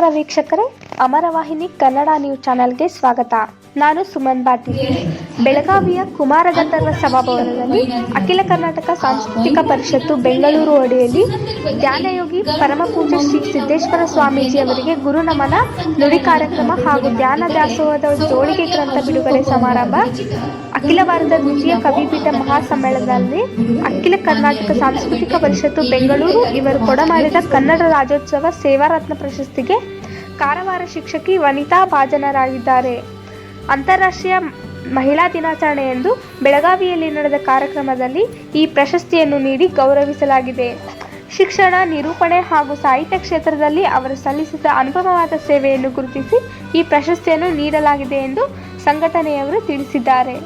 ನಮಸ್ಕಾರ ವೀಕ್ಷಕರೇ, ಅಮರವಾಹಿನಿ ಕನ್ನಡ ನ್ಯೂಸ್ ಚಾನೆಲ್ಗೆ ಸ್ವಾಗತ. ನಾನು ಸುಮನ್ ಪಾಟೀಲ್. ಬೆಳಗಾವಿಯ ಕುಮಾರಗಂಧರ್ವ ಸಭಾಭವನದಲ್ಲಿ ಅಖಿಲ ಕರ್ನಾಟಕ ಸಾಂಸ್ಕೃತಿಕ ಪರಿಷತ್ತು ಬೆಂಗಳೂರು ಅಡಿಯಲ್ಲಿ ಧ್ಯಾನಯೋಗಿ ಪರಮಪೂಜ್ಯ ಶ್ರೀ ಸಿದ್ದೇಶ್ವರ ಸ್ವಾಮೀಜಿ ಅವರಿಗೆ ಗುರುನಮನ ನುಡಿ ಕಾರ್ಯಕ್ರಮ ಹಾಗೂ ಧ್ಯಾನ ದಾಸೋಹದ ಜೋಳಿಗೆ ಗ್ರಂಥ ಬಿಡುಗಡೆ ಸಮಾರಂಭ, ಅಖಿಲ ಭಾರತ ದ್ವಿತೀಯ ಕವಿಪೀಠ ಮಹಾಸಮ್ಮೇಳನದಲ್ಲಿ ಅಖಿಲ ಕರ್ನಾಟಕ ಸಾಂಸ್ಕೃತಿಕ ಪರಿಷತ್ತು ಬೆಂಗಳೂರು ಇವರು ಕೊಡಮಾಡಿದ ಕನ್ನಡ ರಾಜ್ಯೋತ್ಸವ ಸೇವಾರತ್ನ ಪ್ರಶಸ್ತಿಗೆ ಕಾರವಾರ ಶಿಕ್ಷಕಿ ವನಿತಾ ಭಾಜನರಾಗಿದ್ದಾರೆ. ಅಂತಾರಾಷ್ಟ್ರೀಯ ಮಹಿಳಾ ದಿನಾಚರಣೆಯಂದು ಬೆಳಗಾವಿಯಲ್ಲಿ ನಡೆದ ಕಾರ್ಯಕ್ರಮದಲ್ಲಿ ಈ ಪ್ರಶಸ್ತಿಯನ್ನು ನೀಡಿ ಗೌರವಿಸಲಾಗಿದೆ. ಶಿಕ್ಷಣ, ನಿರೂಪಣೆ ಹಾಗೂ ಸಾಹಿತ್ಯ ಕ್ಷೇತ್ರದಲ್ಲಿ ಅವರು ಸಲ್ಲಿಸಿದ ಅನುಪಮವಾದ ಸೇವೆಯನ್ನು ಗುರುತಿಸಿ ಈ ಪ್ರಶಸ್ತಿಯನ್ನು ನೀಡಲಾಗಿದೆ ಎಂದು ಸಂಘಟನೆಯವರು ತಿಳಿಸಿದ್ದಾರೆ.